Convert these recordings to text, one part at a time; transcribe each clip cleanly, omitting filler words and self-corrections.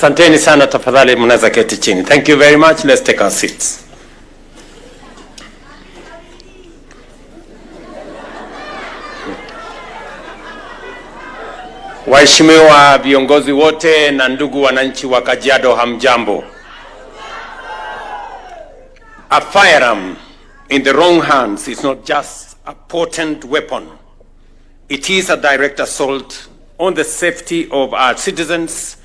Asanteni sana, tafadhali mnaweza keti chini. Thank you very much. Let's take our seats. Waheshimiwa viongozi wote na ndugu wananchi wa Kajiado, hamjambo. A firearm in the wrong hands is not just a potent weapon. It is a direct assault on the safety of our citizens,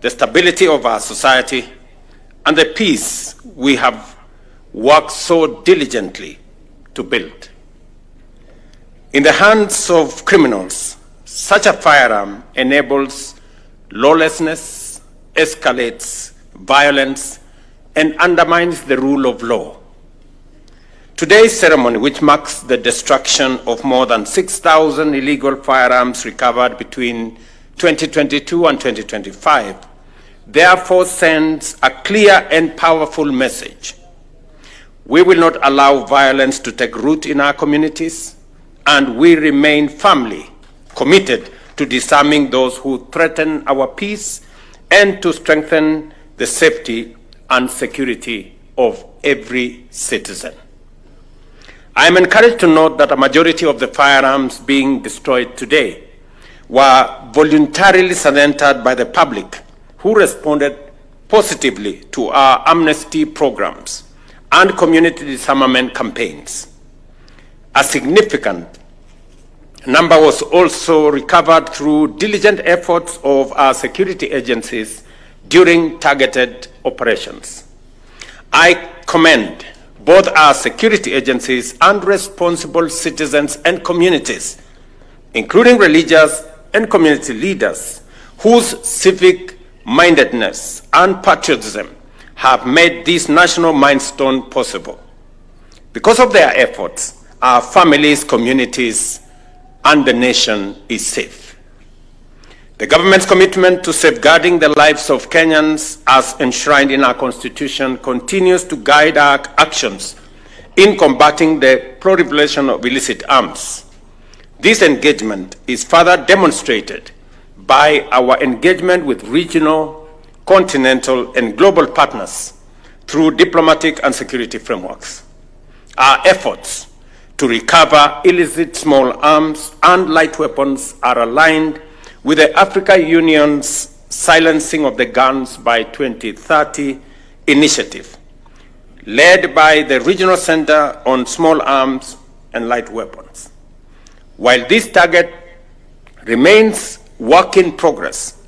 the stability of our society, and the peace we have worked so diligently to build. In the hands of criminals, such a firearm enables lawlessness, escalates violence, and undermines the rule of law. Today's ceremony, which marks the destruction of more than 6,000 illegal firearms recovered between 2022 and 2025, therefore sends a clear and powerful message. We will not allow violence to take root in our communities, and we remain firmly committed to disarming those who threaten our peace and to strengthen the safety and security of every citizen. I am encouraged to note that a majority of the firearms being destroyed today were voluntarily surrendered by the public, who responded positively to our amnesty programs and community disarmament campaigns. A significant number was also recovered through diligent efforts of our security agencies during targeted operations. I commend both our security agencies and responsible citizens and communities, including religious and community leaders, whose civic mindedness and patriotism have made this national milestone possible. Because of their efforts, our families, communities, and the nation is safe. The government's commitment to safeguarding the lives of Kenyans, as enshrined in our Constitution, continues to guide our actions in combating the proliferation of illicit arms. This engagement is further demonstrated by our engagement with regional, continental, and global partners through diplomatic and security frameworks. Our efforts to recover illicit small arms and light weapons are aligned with the African Union's Silencing of the Guns by 2030 initiative, led by the Regional Center on Small Arms and Light Weapons. While this target remains work in progress,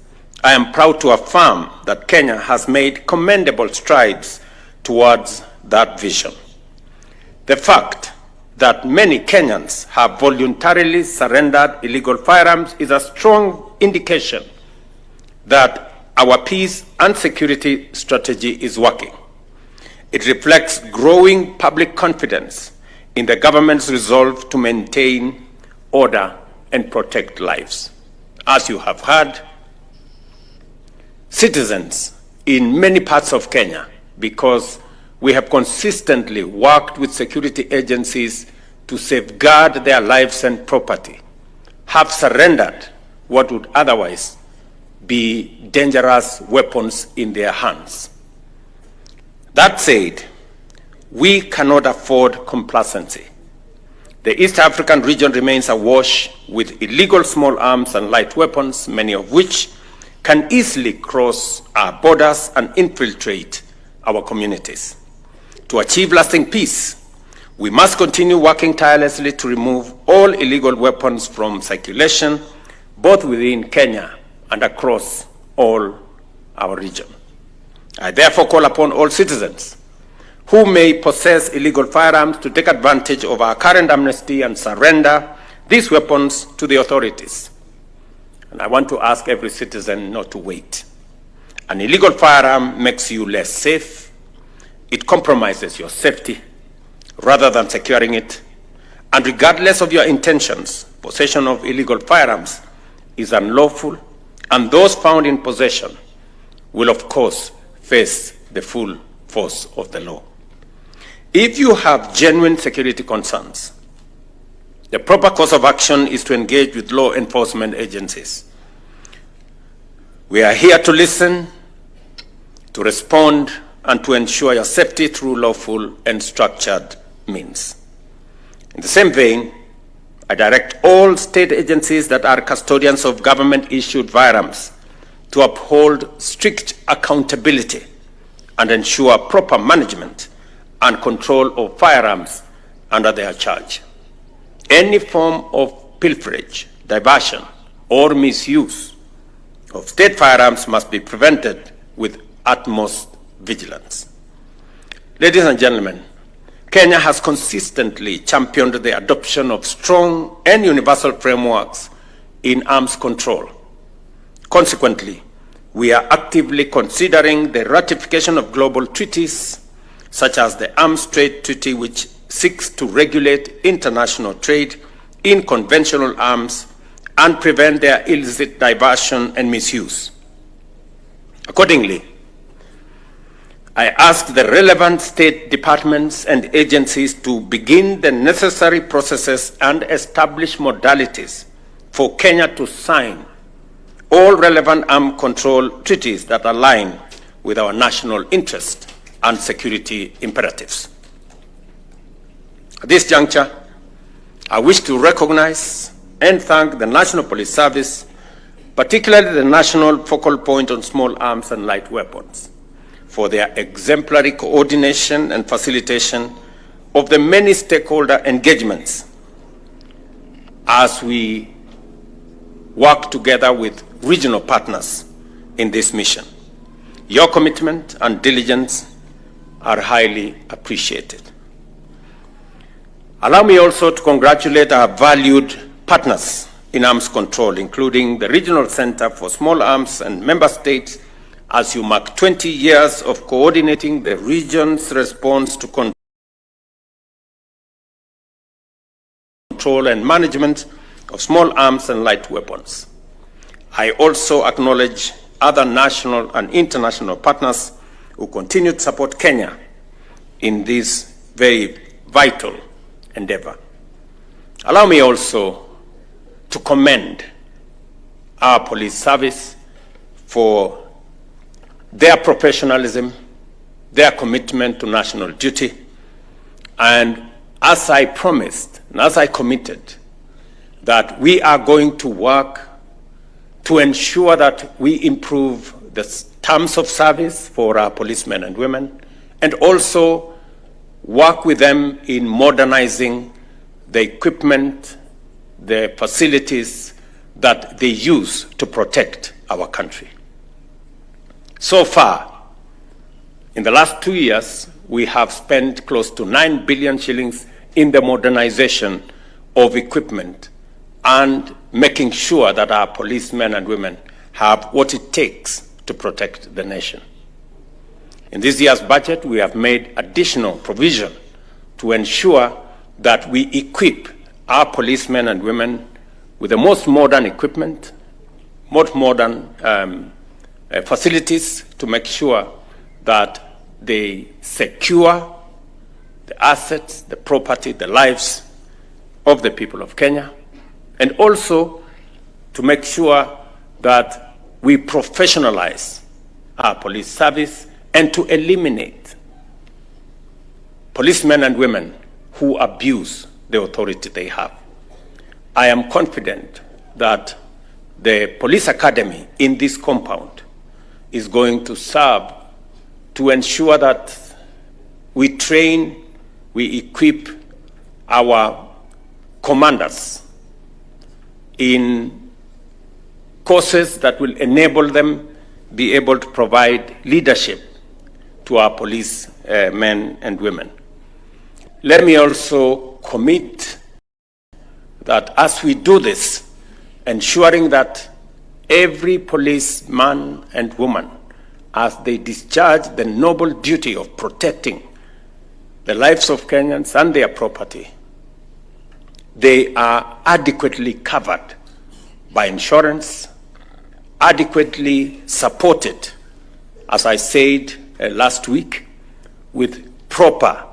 I am proud to affirm that Kenya has made commendable strides towards that vision. The fact that many Kenyans have voluntarily surrendered illegal firearms is a strong indication that our peace and security strategy is working. It reflects growing public confidence in the government's resolve to maintain order and protect lives. As you have heard, citizens in many parts of Kenya, because we have consistently worked with security agencies to safeguard their lives and property, have surrendered what would otherwise be dangerous weapons in their hands. That said, we cannot afford complacency. The East African region remains awash with illegal small arms and light weapons, many of which can easily cross our borders and infiltrate our communities. To achieve lasting peace, we must continue working tirelessly to remove all illegal weapons from circulation, both within Kenya and across all our region. I therefore call upon all citizens who may possess illegal firearms to take advantage of our current amnesty and surrender these weapons to the authorities. And I want to ask every citizen not to wait. An illegal firearm makes you less safe. It compromises your safety rather than securing it. And regardless of your intentions, possession of illegal firearms is unlawful, and those found in possession will, of course, face the full force of the law. If you have genuine security concerns, the proper course of action is to engage with law enforcement agencies. We are here to listen, to respond and to ensure your safety through lawful and structured means. In the same vein, I direct all state agencies that are custodians of government-issued firearms to uphold strict accountability and ensure proper management and control of firearms under their charge. Any form of pilferage, diversion, or misuse of state firearms must be prevented with utmost vigilance. Ladies and gentlemen, Kenya has consistently championed the adoption of strong and universal frameworks in arms control. Consequently, we are actively considering the ratification of global treaties, such as the Arms Trade Treaty, which seeks to regulate international trade in conventional arms and prevent their illicit diversion and misuse. Accordingly, I ask the relevant state departments and agencies to begin the necessary processes and establish modalities for Kenya to sign all relevant arms control treaties that align with our national interest and security imperatives. At this juncture, I wish to recognize and thank the National Police Service, particularly the National Focal Point on Small Arms and Light Weapons, for their exemplary coordination and facilitation of the many stakeholder engagements as we work together with regional partners in this mission. Your commitment and diligence are highly appreciated. Allow me also to congratulate our valued partners in arms control, including the Regional Center for Small Arms and member states, as you mark 20 years of coordinating the region's response to control and management of small arms and light weapons. I also acknowledge other national and international partners who continue to support Kenya in this very vital endeavor. Allow me also to commend our police service for their professionalism, their commitment to national duty, and as I promised and as I committed, that we are going to work to ensure that we improve the terms of service for our policemen and women, and also work with them in modernizing the equipment, the facilities that they use to protect our country. So far, in the last 2 years, we have spent close to 9 billion shillings in the modernization of equipment and making sure that our policemen and women have what it takes to protect the nation. In this year's budget, we have made additional provision to ensure that we equip our policemen and women with the most modern equipment, most modern facilities to make sure that they secure the assets, the property, the lives of the people of Kenya, and also to make sure that we professionalize our police service and to eliminate policemen and women who abuse the authority they have. I am confident that the police academy in this compound is going to serve to ensure that we train, we equip our commanders in courses that will enable them be able to provide leadership to our police men and women. Let me also commit that as we do this, ensuring that every policeman and woman, as they discharge the noble duty of protecting the lives of Kenyans and their property, they are adequately covered by insurance, adequately supported, as I said last week, with proper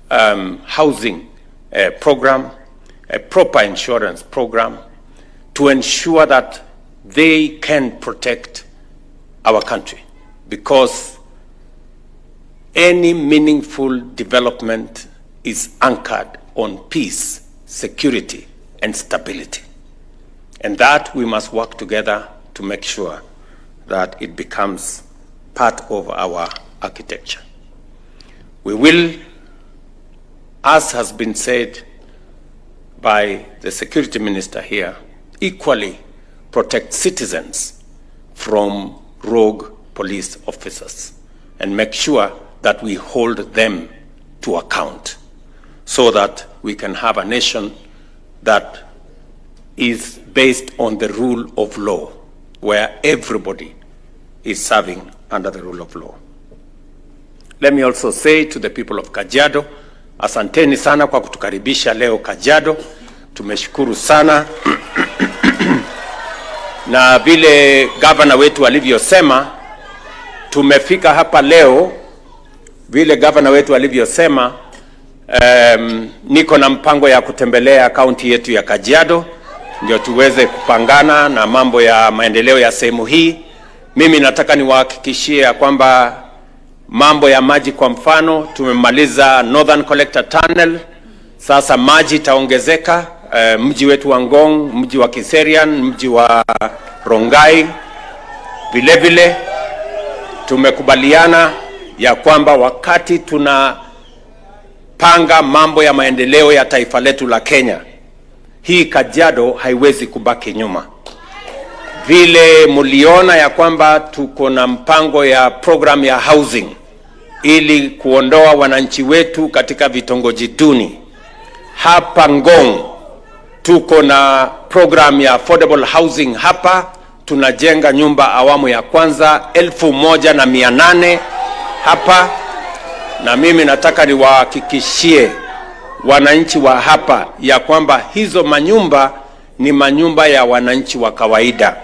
housing program, a proper insurance program, to ensure that they can protect our country. Because any meaningful development is anchored on peace, security, and stability. And that we must work together to make sure that it becomes part of our architecture. We will, as has been said by the security minister here, equally protect citizens from rogue police officers and make sure that we hold them to account so that we can have a nation that is based on the rule of law, where everybody is serving under the rule of law. Let me also say to the people of Kajiado, asanteni sana kwa kutukaribisha leo Kajiado. Tumeshukuru sana. Na vile gavana wetu alivyosema, tumefika hapa leo, vile gavana wetu alivyosema, niko na mpango ya kutembelea kaunti yetu ya Kajiado, ndio tuweze kupangana na mambo ya maendeleo ya sehemu hii. Mimi nataka niwahakikishie kwamba mambo ya maji, kwa mfano, tumemaliza Northern Collector Tunnel. Sasa maji itaongezeka, mji wetu wa Ngong, mji wa Kiserian, mji wa Rongai. Vile vile tumekubaliana ya kwamba wakati tunapanga mambo ya maendeleo ya taifa letu la Kenya, hii Kajiado haiwezi kubaki nyuma. Vile muliona ya kwamba tuko na mpango ya program ya housing ili kuondoa wananchi wetu katika vitongoji duni. Hapa Ngong tuko na program ya affordable housing. Hapa tunajenga nyumba awamu ya kwanza 1,800 hapa, na mimi nataka niwahakikishie wananchi wa hapa ya kwamba hizo manyumba ni manyumba ya wananchi wa kawaida.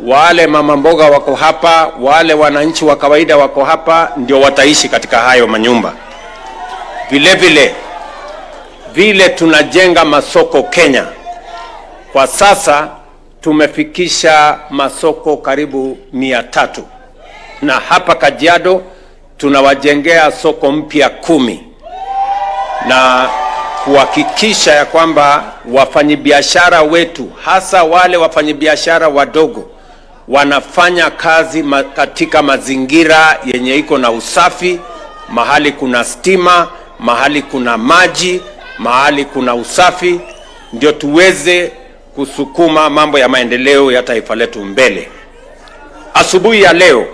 Wale mama mboga wako hapa, wale wananchi wa kawaida wako hapa, ndio wataishi katika hayo manyumba. Vile tunajenga masoko Kenya. Kwa sasa tumefikisha masoko karibu 300. Na hapa Kajiado tunawajengea soko mpya 10. Na kuhakikisha ya kwamba wafanyabiashara wetu, hasa wale wafanyabiashara wadogo, wanafanya kazi katika mazingira yenye iko na usafi, mahali kuna stima, mahali kuna maji, mahali kuna usafi, ndio tuweze kusukuma mambo ya maendeleo ya taifa letu mbele. Asubuhi ya leo,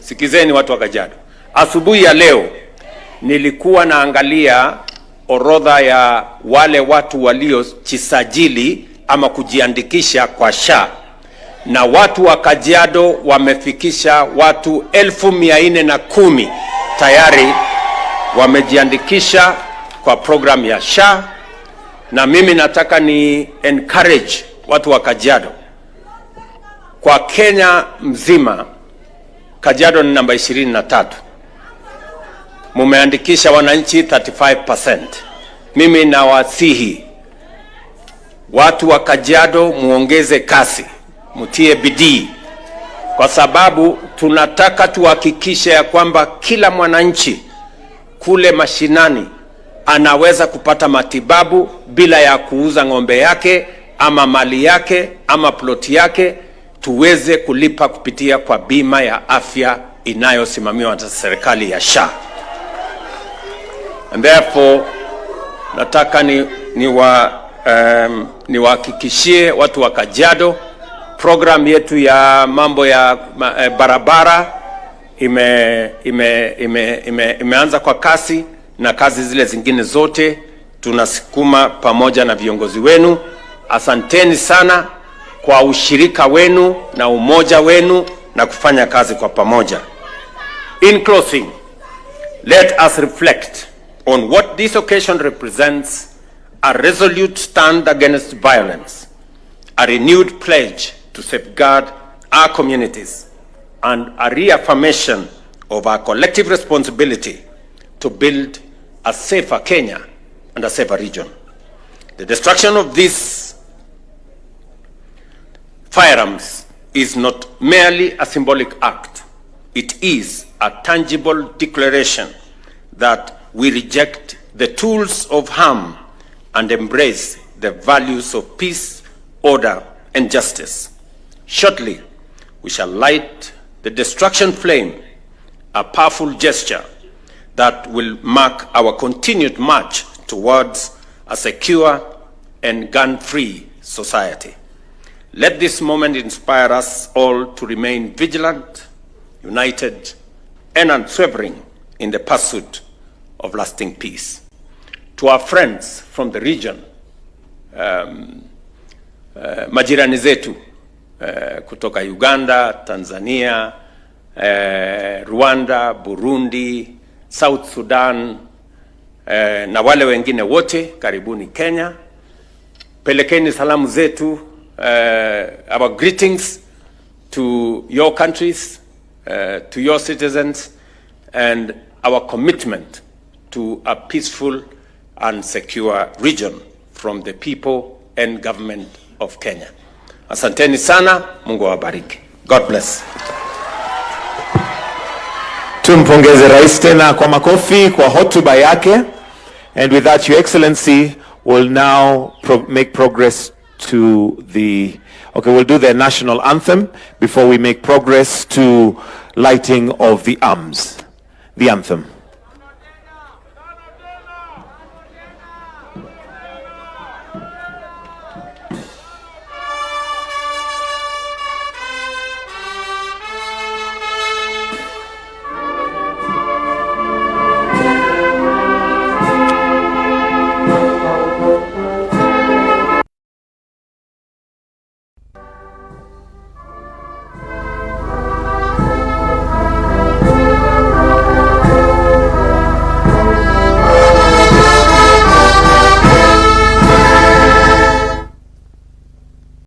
sikizeni watu wa Kajiado, asubuhi ya leo nilikuwa naangalia orodha ya wale watu waliojisajili ama kujiandikisha kwa SHA, na watu wa Kajiado wamefikisha watu 410 tayari wamejiandikisha kwa program ya SHA. Na mimi nataka ni encourage watu wa Kajiado. Kwa Kenya mzima, Kajiado ni namba 23. Mumeandikisha wananchi 35%. Mimi nawasihi watu wa Kajiado muongeze kasi, mutie bidii, kwa sababu tunataka tuhakikishe ya kwamba kila mwananchi kule mashinani anaweza kupata matibabu bila ya kuuza ng'ombe yake ama mali yake ama ploti yake. Tuweze kulipa kupitia kwa bima ya afya inayosimamiwa na serikali ya SHA. And therefore, nataka niwahakikishie watu wa Kajiado, program yetu ya mambo ya barabara imeanza kwa kasi, na kazi zile zingine zote tunasukuma pamoja na viongozi wenu. Asanteni sana kwa ushirika wenu na umoja wenu na kufanya kazi kwa pamoja. In closing, let us reflect on what this occasion represents: a resolute stand against violence, a renewed pledge to safeguard our communities, and a reaffirmation of our collective responsibility to build a safer Kenya and a safer region. The destruction of these firearms is not merely a symbolic act. It is a tangible declaration that we reject the tools of harm and embrace the values of peace, order, and justice. Shortly, we shall light the destruction flame, a powerful gesture that will mark our continued march towards a secure and gun-free society. Let this moment inspire us all to remain vigilant, united, and unswerving in the pursuit of lasting peace. To our friends from the region, majirani zetu kutoka Uganda, Tanzania, Rwanda, Burundi, South Sudan, na wale wengine wote, karibuni Kenya. Pelekeni salamu zetu, our greetings to your countries, to your citizens, and our commitment to a peaceful and secure region from the people and government of Kenya. Asanteni sana, Mungu awabariki. God bless. Tumpongeze rais tena kwa makofi kwa hotuba yake. And with that, Your Excellency will now make progress to we'll do the national anthem before we make progress to lighting of the arms. The anthem.